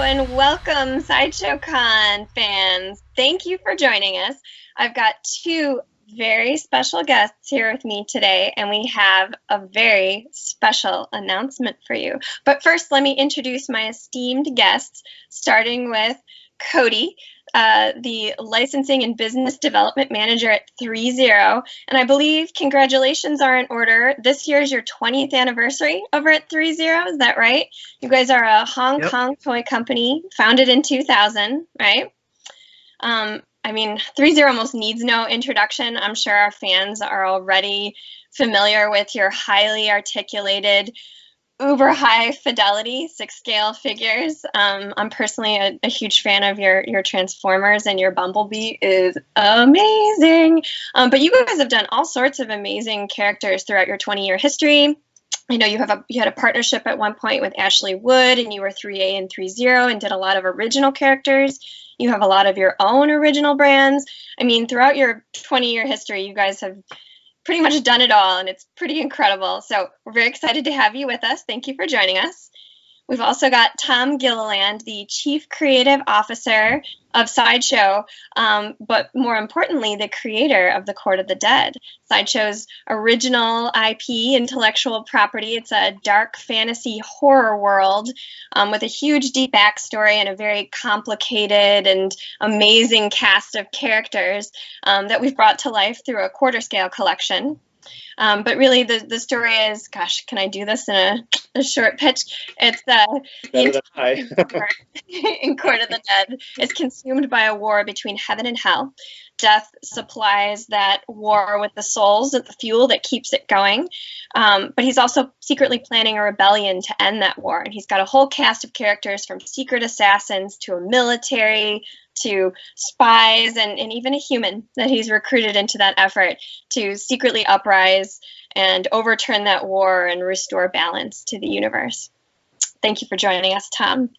and welcome Sideshow Con fans. Thank you for joining us. I've got two very special guests here with me today, and we have a very special announcement for you. But first, let me introduce my esteemed guests, starting with Cody, the Licensing and Business Development Manager at Threezero. And I believe congratulations are in order. This year is your 20th anniversary over at Threezero. Is that right? You guys are a Hong Kong toy company founded in 2000, right? Threezero almost needs no introduction. I'm sure our fans are already familiar with your highly articulated, uber high fidelity 6-scale figures. I'm personally a huge fan of your Transformers, and your Bumblebee is amazing. But you guys have done all sorts of amazing characters throughout your 20-year history. I know you had a partnership at one point with Ashley Wood, and you were 3A and Threezero and did a lot of original characters. You have a lot of your own original brands. I mean, throughout your 20-year history, you guys have pretty much done it all, and it's pretty incredible. So we're very excited to have you with us. Thank you for joining us. We've also got Tom Gilliland, the Chief Creative Officer of Sideshow, but more importantly, the creator of the Court of the Dead, Sideshow's original IP intellectual property. It's a dark fantasy horror world with a huge, deep backstory and a very complicated and amazing cast of characters that we've brought to life through a quarter-scale collection. But really, the story is, gosh, can I do this in a short pitch? It's in Court of the Dead is consumed by a war between heaven and hell. Death supplies that war with the souls, the fuel that keeps it going. But he's also secretly planning a rebellion to end that war. And he's got a whole cast of characters, from secret assassins to a military to spies and even a human that he's recruited into that effort to secretly uprise and overturn that war and restore balance to the universe. Thank you for joining us, Tom.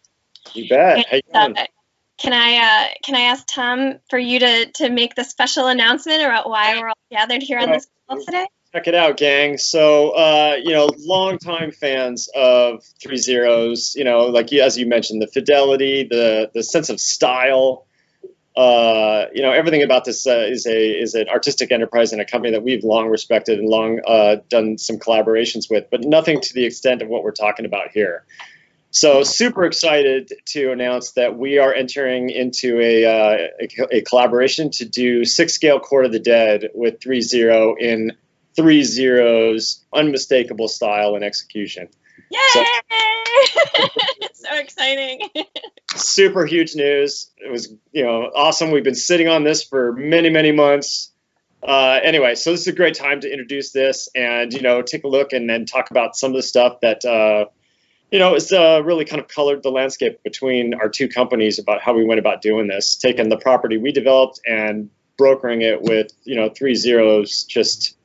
You bet. How you doing? Can I ask Tom for you to make the special announcement about why we're all gathered here on this call today? Check it out, gang. So, longtime fans of Threezero's, as you mentioned, the fidelity, the sense of style, everything about this is an artistic enterprise and a company that we've long respected and long done some collaborations with, but nothing to the extent of what we're talking about here. So super excited to announce that we are entering into a collaboration to do 6-scale Court of the Dead with Threezero in Threezero's unmistakable style and execution. Yay! So exciting. Super huge news. It was, awesome. We've been sitting on this for many, many months. Anyway, so this is a great time to introduce this and, take a look and then talk about some of the stuff that, it's really kind of colored the landscape between our two companies about how we went about doing this, taking the property we developed and brokering it with, Threezero's just,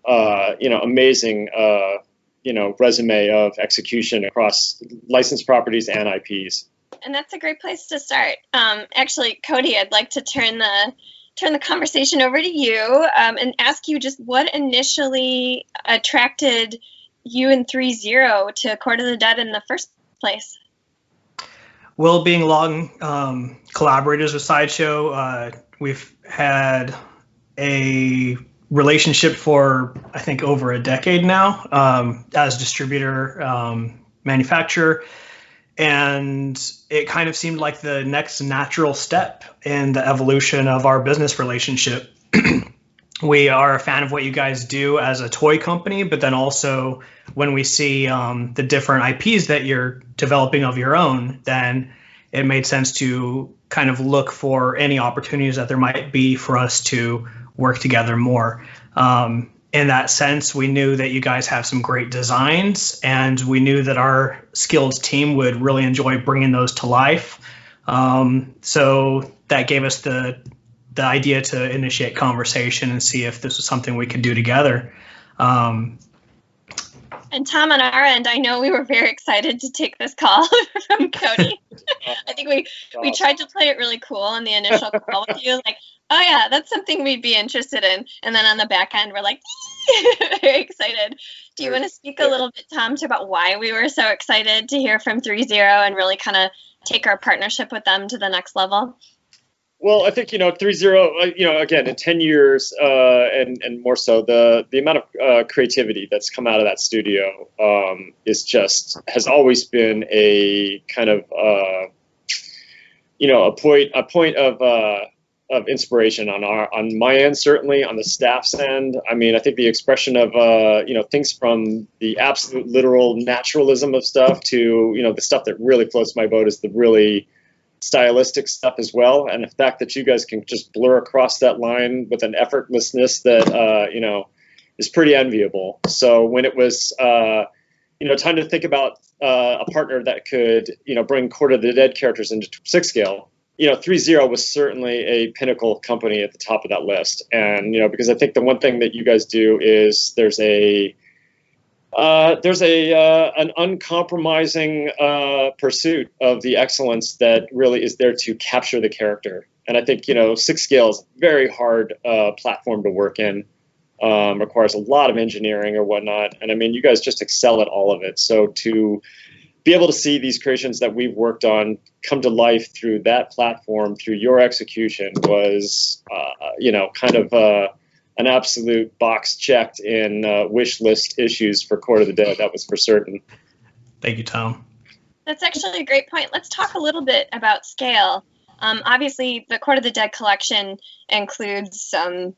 amazing, resume of execution across licensed properties and IPs. And that's a great place to start. Actually, Cody, I'd like to turn the conversation over to you and ask you just what initially attracted you and Threezero to Court of the Dead in the first place. Well, being long collaborators with Sideshow, we've had a relationship for, I think, over a decade now as distributor, manufacturer. And it kind of seemed like the next natural step in the evolution of our business relationship. We are a fan of what you guys do as a toy company, but then also when we see the different IPs that you're developing of your own, then it made sense to kind of look for any opportunities that there might be for us to work together more. In that sense, we knew that you guys have some great designs, and we knew that our skilled team would really enjoy bringing those to life. So that gave us the idea to initiate conversation and see if this was something we could do together. And Tom, on our end, I know we were very excited to take this call from Cody. I think we tried to play it really cool in the initial call with you, like, oh yeah, that's something we'd be interested in. And then on the back end, we're like, very excited. Do you want to speak a little bit, Tom, about why we were so excited to hear from Threezero and really kind of take our partnership with them to the next level? Well, I think, Threezero, again, in 10 years and more so, the amount of creativity that's come out of that studio has always been a kind of, a point of inspiration on my end, certainly on the staff's end. I mean, I think the expression of, things from the absolute literal naturalism of stuff to, the stuff that really floats my boat is the really stylistic stuff as well, and the fact that you guys can just blur across that line with an effortlessness that is pretty enviable. So when it was time to think about a partner that could bring Court of the Dead characters into 6 scale, Threezero was certainly a pinnacle company at the top of that list. And because I think the one thing that you guys do is there's an uncompromising pursuit of the excellence that really is there to capture the character. And I think 6 scale is a very hard platform to work in. Requires a lot of engineering or whatnot. And I mean, you guys just excel at all of it. So to be able to see these creations that we've worked on come to life through that platform, through your execution, was kind of an absolute box checked in wish list issues for Court of the Dead. That was for certain. Thank you, Tom. That's actually a great point. Let's talk a little bit about scale. Obviously, the Court of the Dead collection includes some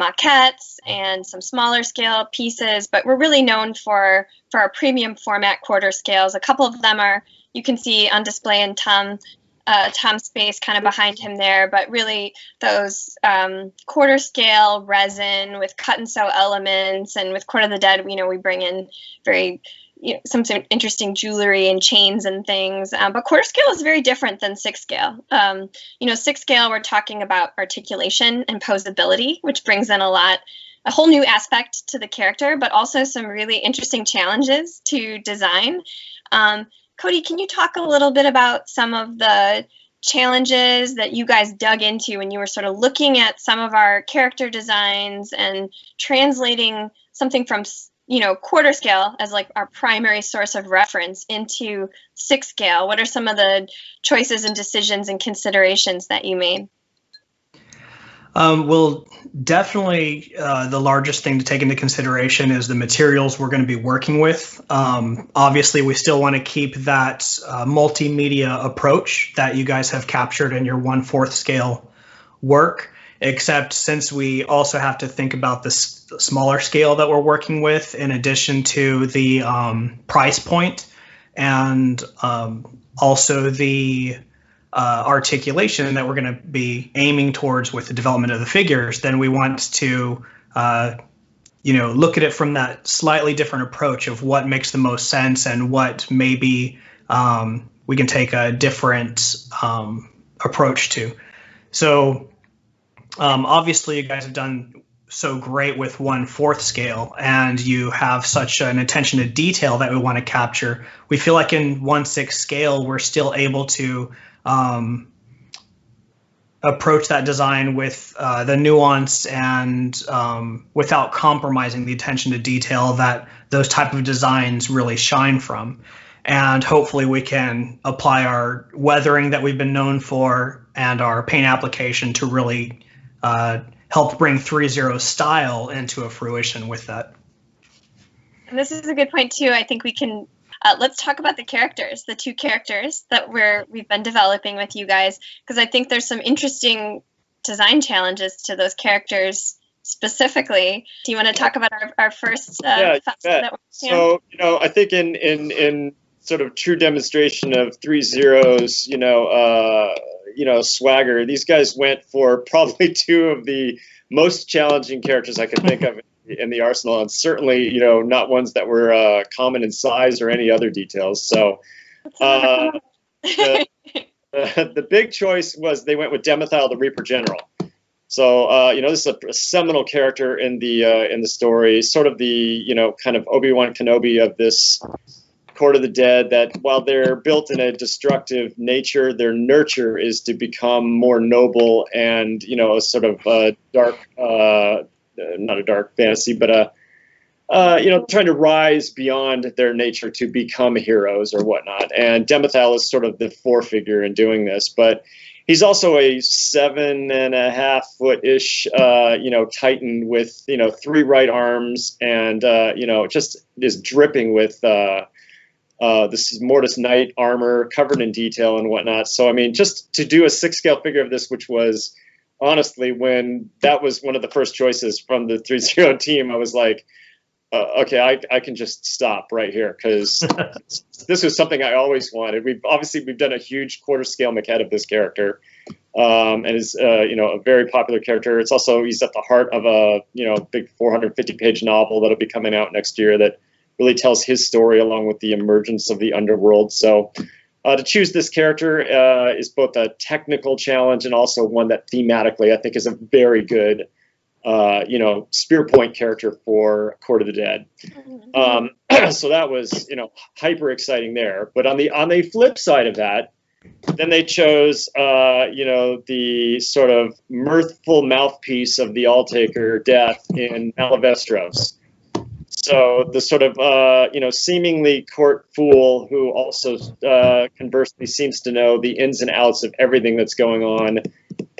maquettes and some smaller scale pieces, but we're really known for our premium format quarter scales. A couple of them you can see on display in Tom's space kind of behind him there, but really those quarter scale resin with cut and sew elements, and with Court of the Dead, we bring in very some sort of interesting jewelry and chains and things. But quarter scale is very different than 6 scale. 6 scale, we're talking about articulation and posability, which brings in a whole new aspect to the character, but also some really interesting challenges to design. Cody, can you talk a little bit about some of the challenges that you guys dug into when you were sort of looking at some of our character designs and translating something from quarter scale as like our primary source of reference into 6 scale? What are some of the choices and decisions and considerations that you made? Well, definitely the largest thing to take into consideration is the materials we're going to be working with. Obviously, we still want to keep that multimedia approach that you guys have captured in your 1/4 scale work, except since we also have to think about the smaller scale that we're working with, in addition to the price point and also the articulation that we're going to be aiming towards with the development of the figures, then we want to look at it from that slightly different approach of what makes the most sense and what maybe we can take a different approach to. So obviously you guys have done so great with 1/4 scale, and you have such an attention to detail that we want to capture. We feel like in 1/6 scale, we're still able to approach that design with the nuance and without compromising the attention to detail that those type of designs really shine from. And hopefully we can apply our weathering that we've been known for and our paint application to really help bring Threezero's style into a fruition with that. And this is a good point too. I think we can let's talk about the characters, the 2 characters that we've been developing with you guys, because I think there's some interesting design challenges to those characters specifically. Do you want to talk about our first yeah, that we're so I think in sort of true demonstration of Threezero's swagger, these guys went for probably 2 of the most challenging characters I could think of in the arsenal, and certainly not ones that were common in size or any other details. So the big choice was they went with Demethyl, the Reaper General. So this is a seminal character in the story, sort of the kind of Obi-Wan Kenobi of this Court of the Dead, that while they're built in a destructive nature, their nurture is to become more noble and a sort of dark, not a dark fantasy, but trying to rise beyond their nature to become heroes or whatnot. And Demethal is sort of the forefigure in doing this, but he's also a 7.5-foot-ish, Titan with, 3 right arms and, just is dripping with this Mortis Knight armor covered in detail and whatnot. So, I mean, just to do a 6-scale figure of this, which was honestly, when that was one of the first choices from the Threezero team, I was like, okay, I can just stop right here, because this was something I always wanted. We've done a huge quarter scale maquette of this character, and is a very popular character. It's also, he's at the heart of a big 450-page novel that'll be coming out next year that really tells his story along with the emergence of the underworld. So to choose this character is both a technical challenge and also one that thematically I think is a very good spear point character for Court of the Dead. So that was, hyper exciting there. But on the flip side of that, then they chose, the sort of mirthful mouthpiece of the All-Taker, Death, in Malavestros. So the sort of, seemingly court fool who also conversely seems to know the ins and outs of everything that's going on,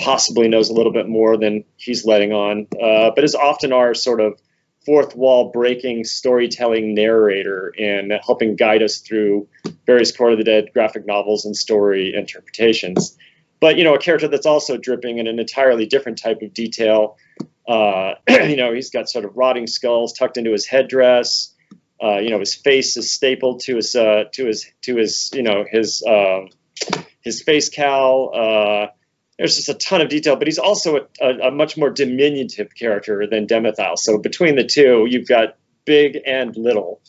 possibly knows a little bit more than he's letting on, but is often our sort of fourth wall breaking storytelling narrator in helping guide us through various Court of the Dead graphic novels and story interpretations. But, a character that's also dripping in an entirely different type of detail. He's got sort of rotting skulls tucked into his headdress. His face is stapled to his face cowl. There's just a ton of detail, but he's also a much more diminutive character than Demethal. So between the two, you've got big and little.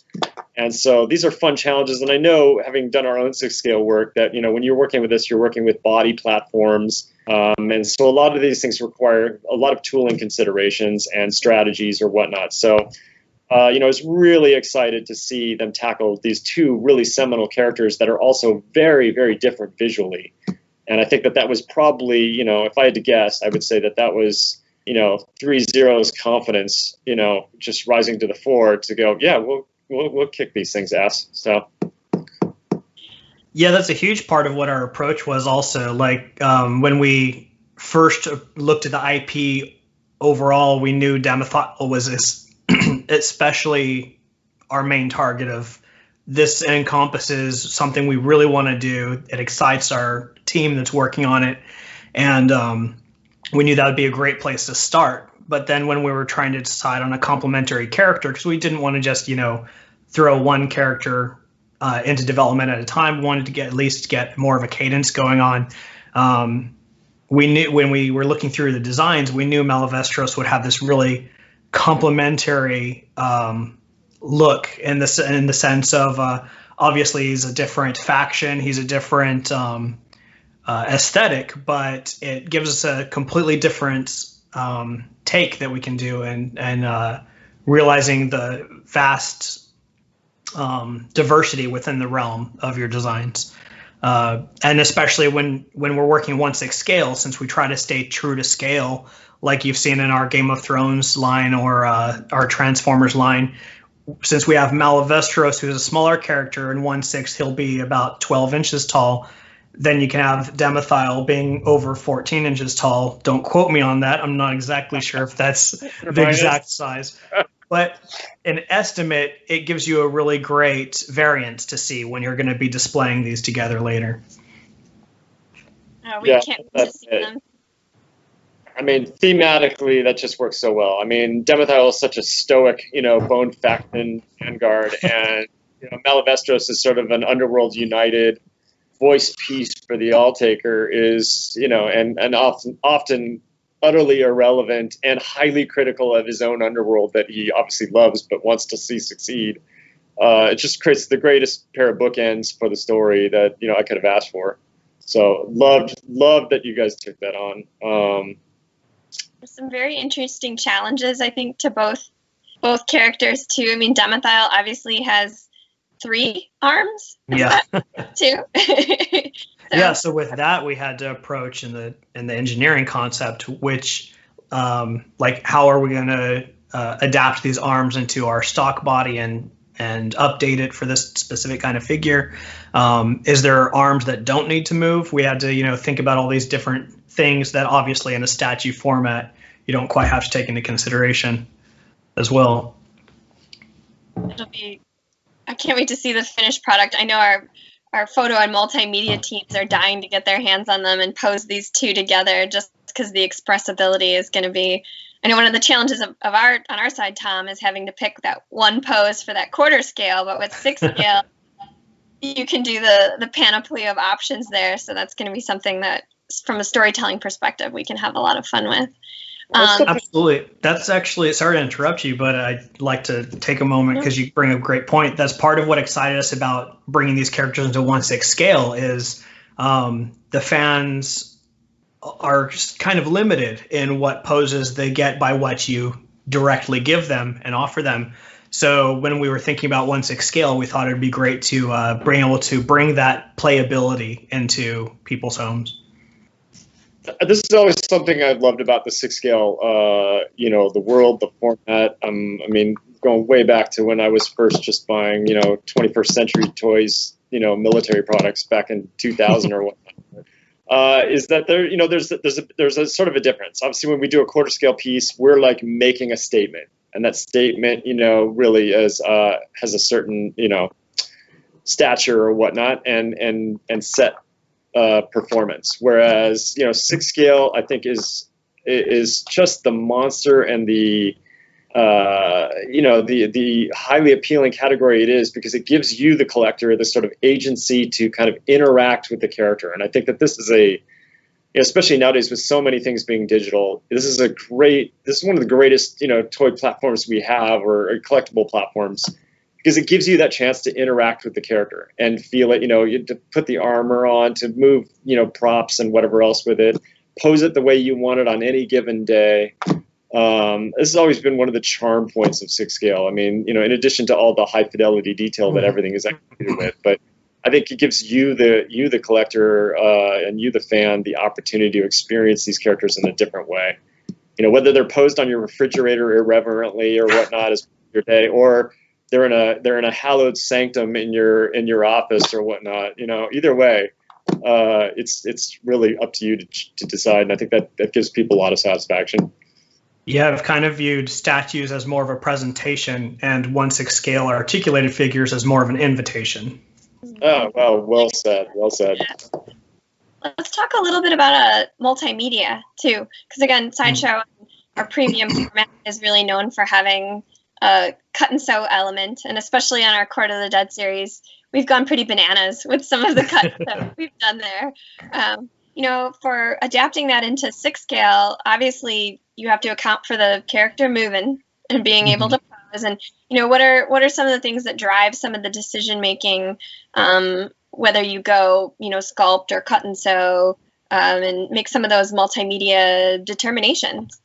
And so these are fun challenges. And I know, having done our own 6-scale work, that, when you're working with this, you're working with body platforms. And so a lot of these things require a lot of tooling considerations and strategies or whatnot. So, I was really excited to see them tackle these two really seminal characters that are also very, very different visually. And I think that was probably, if I had to guess, I would say that was, Threezero's confidence, just rising to the fore to go, yeah, we'll kick these things ass. So. Yeah, that's a huge part of what our approach was also. Like, when we first looked at the IP overall, we knew Demethal was especially our main target of this encompasses something we really want to do. It excites our team that's working on it. And we knew that would be a great place to start. But then when we were trying to decide on a complementary character, because we didn't want to just, throw one character into development at a time, we wanted to at least get more of a cadence going on. We knew when we were looking through the designs, we knew Malavestros would have this really complementary look in the sense of obviously he's a different faction, he's a different aesthetic, but it gives us a completely different take that we can do, and realizing the vast diversity within the realm of your designs. And especially when we're working 1/6 scale, since we try to stay true to scale, like you've seen in our Game of Thrones line or our Transformers line. Since we have Malavestros, who's a smaller character, in 1/6 he'll be about 12 inches tall. Then you can have Demethal being over 14 inches tall. Don't quote me on that. I'm not exactly sure if that's the exact size. But an estimate, it gives you a really great variance to see when you're going to be displaying these together later. Oh, we can't wait to see them. I mean, thematically, that just works so well. I mean, Demethal is such a stoic, bone faction vanguard, and Malavestros is sort of an underworld united voice piece for the All-Taker. Is and often utterly irrelevant and highly critical of his own underworld that he obviously loves but wants to see succeed. It just creates the greatest pair of bookends for the story that I could have asked for. So loved that you guys took that on. Some very interesting challenges, I think, to both characters too. I mean, Demethal obviously has 3 arms. Yeah. Too. Yeah. So with that, we had to approach in the engineering concept, which, how are we going to adapt these arms into our stock body and update it for this specific kind of figure? Is there arms that don't need to move? We had to, think about all these different things that obviously in a statue format you don't quite have to take into consideration as well. I can't wait to see the finished product. I know our photo and multimedia teams are dying to get their hands on them and pose these two together, just because the expressibility is going to be. I know one of the challenges on our side, Tom, is having to pick that one pose for that quarter scale, but with 6 scale, you can do the panoply of options there. So that's going to be something that, from a storytelling perspective, we can have a lot of fun with. Absolutely. That's actually, sorry to interrupt you, but I'd like to take a moment because you bring up a great point. That's part of what excited us about bringing these characters into 1/6 scale is the fans are kind of limited in what poses they get by what you directly give them and offer them. So when we were thinking about 1/6 scale, we thought it'd be great to bring that playability into people's homes. This is always something I've loved about the 6 scale, the world, the format. I mean, going way back to when I was first just buying, 21st century toys, military products back in 2000 or whatnot. Is that there's a sort of a difference. Obviously, when we do a quarter scale piece, we're like making a statement, and that statement, really has a certain, stature or whatnot, and set performance. Whereas 6 scale, I think is just the monster and the the highly appealing category it is, because it gives you, the collector, the sort of agency to kind of interact with the character. And I think that this is especially nowadays with so many things being digital, this is one of the greatest toy platforms we have, or collectible platforms, because it gives you that chance to interact with the character and feel it, you to put the armor on, to move, props and whatever else with it, pose it the way you want it on any given day. This has always been one of the charm points of 6 scale. I mean, in addition to all the high fidelity detail that everything is executed with, but I think it gives you the collector, and you, the fan, the opportunity to experience these characters in a different way. Whether they're posed on your refrigerator irreverently or whatnot as your day, or they're in a hallowed sanctum in your office or whatnot. Either way, it's really up to you to decide. And I think that gives people a lot of satisfaction. Yeah, I've kind of viewed statues as more of a presentation, and 1/6 scale articulated figures as more of an invitation. Oh, well said. Well said. Yeah. Let's talk a little bit about multimedia too, because again, Sideshow, our premium format, is really known for having a cut and sew element, and especially on our Court of the Dead series, we've gone pretty bananas with some of the cut and sew we've done there. For adapting that into 6 scale, obviously you have to account for the character moving and being able to pose. And what are some of the things that drive some of the decision making, whether you go sculpt or cut and sew, and make some of those multimedia determinations?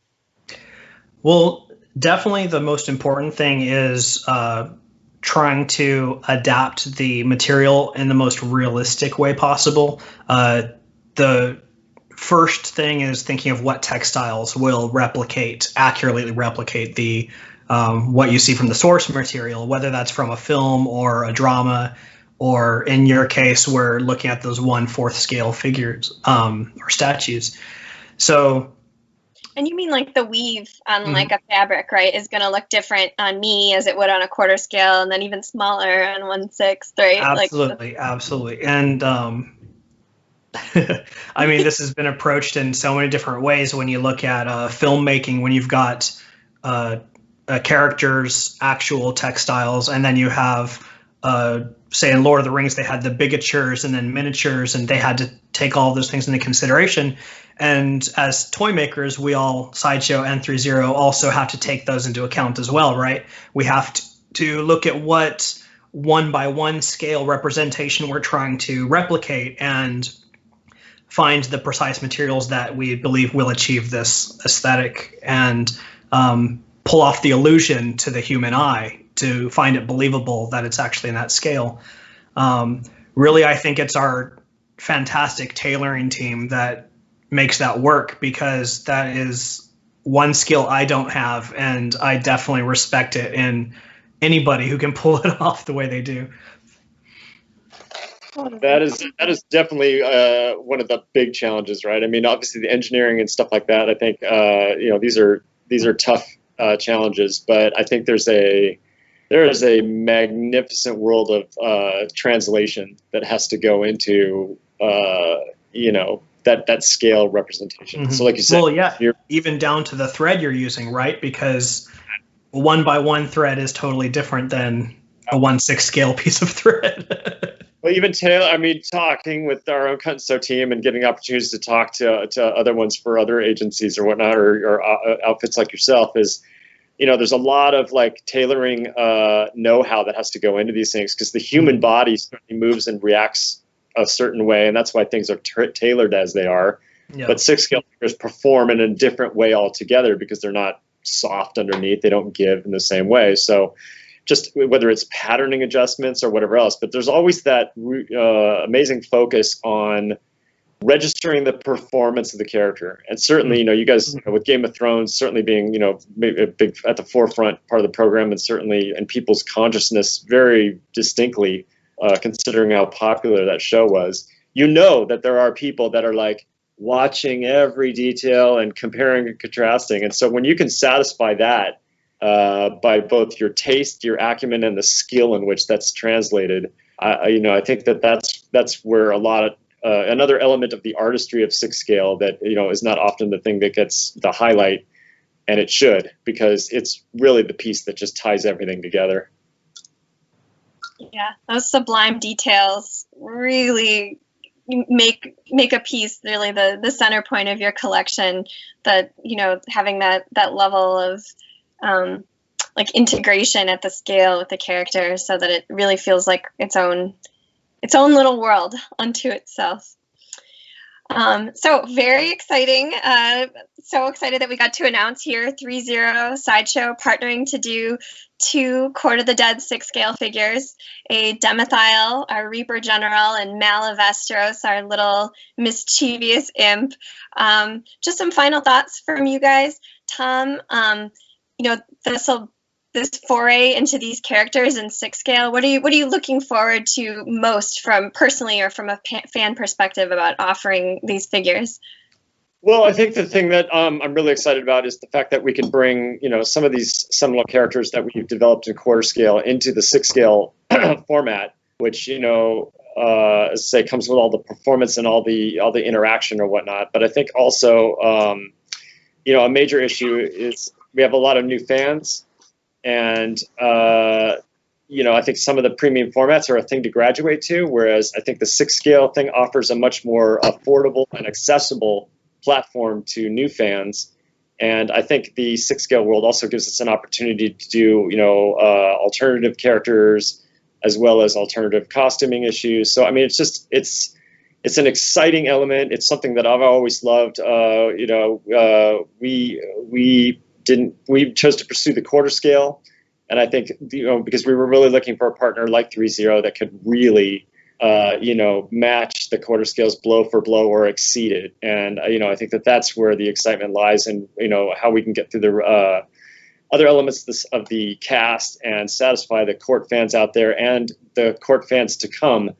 Well, definitely the most important thing is trying to adapt the material in the most realistic way possible. The first thing is thinking of what textiles will accurately replicate the what you see from the source material, whether that's from a film or a drama, or in your case, we're looking at those 1/4 scale figures or statues. So. And you mean like the weave on like a fabric, right, is going to look different on me as it would on a quarter scale, and then even smaller on 1/6, right? Absolutely. And I mean, this has been approached in so many different ways. When you look at filmmaking, when you've got a character's actual textiles, and then you have, say in Lord of the Rings, they had the bigatures and then miniatures, and they had to take all of those things into consideration. And as toy makers, we all, Sideshow and Threezero, also have to take those into account as well, right? We have to look at what 1/1 scale representation we're trying to replicate and find the precise materials that we believe will achieve this aesthetic and pull off the illusion to the human eye to find it believable that it's actually in that scale. Really, I think it's our fantastic tailoring team that makes that work, because that is one skill I don't have, and I definitely respect it in anybody who can pull it off the way they do. That is definitely one of the big challenges, right? I mean, obviously the engineering and stuff like that. I think these are tough challenges, but I think there is a magnificent world of translation that has to go into that scale representation. Mm-hmm. So, like you said, well, yeah, even down to the thread you're using, right? Because a 1x1 thread is totally different than a 1/6 scale piece of thread. Well, even talking with our own cut and sew team and getting opportunities to talk to other ones for other agencies or whatnot, or outfits like yourself is, there's a lot of like tailoring know-how that has to go into these things, because the human body certainly moves and reacts a certain way, and that's why things are tailored as they are. Yeah. But 6-scale figures perform in a different way altogether because they're not soft underneath. They don't give in the same way. So just whether it's patterning adjustments or whatever else, but there's always that amazing focus on registering the performance of the character. And certainly, you guys with Game of Thrones certainly being, a big at the forefront part of the program, and certainly in people's consciousness very distinctly, considering how popular that show was, that there are people that are like watching every detail and comparing and contrasting. And so when you can satisfy that, by both your taste, your acumen, and the skill in which that's translated, I think that's where a lot of another element of the artistry of 6-scale that is not often the thing that gets the highlight, and it should, because it's really the piece that just ties everything together. Yeah, those sublime details really make a piece really the center point of your collection. That having that level of like integration at the scale with the character, so that it really feels like its own little world unto itself. So very exciting. So excited that we got to announce here Threezero Sideshow partnering to do 2 Court of the Dead 6-scale figures, a Demethyl, our Reaper General, and Malavestros, our little mischievous imp. Just some final thoughts from you guys. Tom, this foray into these characters in 6-scale, what are you looking forward to most from personally or from a fan perspective about offering these figures? Well, I think the thing that I'm really excited about is the fact that we can bring some of these seminal characters that we've developed in quarter scale into the 6-scale format, which as I say, comes with all the performance and all the interaction or whatnot. But I think also a major issue is we have a lot of new fans. And, I think some of the premium formats are a thing to graduate to, whereas I think the 6-scale thing offers a much more affordable and accessible platform to new fans. And I think the 6-scale world also gives us an opportunity to do, alternative characters as well as alternative costuming issues. So, I mean, it's an exciting element. It's something that I've always loved. We chose to pursue the quarter scale, and I think because we were really looking for a partner like Threezero that could really match the quarter scales blow for blow or exceed it. And I think that's where the excitement lies, and how we can get through the other elements of the cast and satisfy the court fans out there and the court fans to come,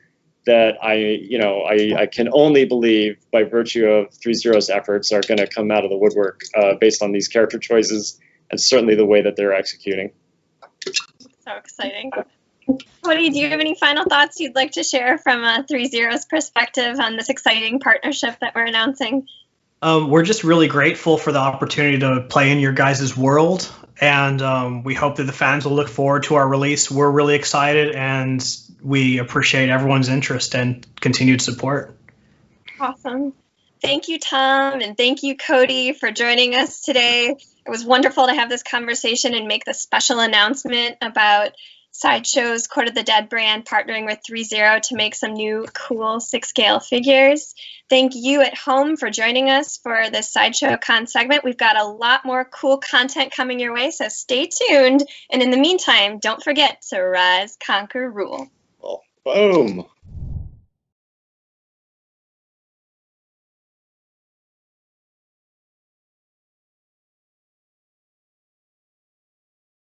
that I can only believe by virtue of Threezero's efforts are going to come out of the woodwork based on these character choices and certainly the way that they're executing. So exciting. Cody, do you have any final thoughts you'd like to share from Threezero's perspective on this exciting partnership that we're announcing? We're just really grateful for the opportunity to play in your guys' world, and we hope that the fans will look forward to our release. We're really excited, and we appreciate everyone's interest and continued support. Awesome. Thank you, Tom, and thank you, Cody, for joining us today. It was wonderful to have this conversation and make the special announcement about Sideshow's Court of the Dead brand partnering with Threezero to make some new cool 6-scale figures. Thank you at home for joining us for this Sideshow Con segment. We've got a lot more cool content coming your way, so stay tuned. And in the meantime, don't forget to rise, conquer, rule. Boom.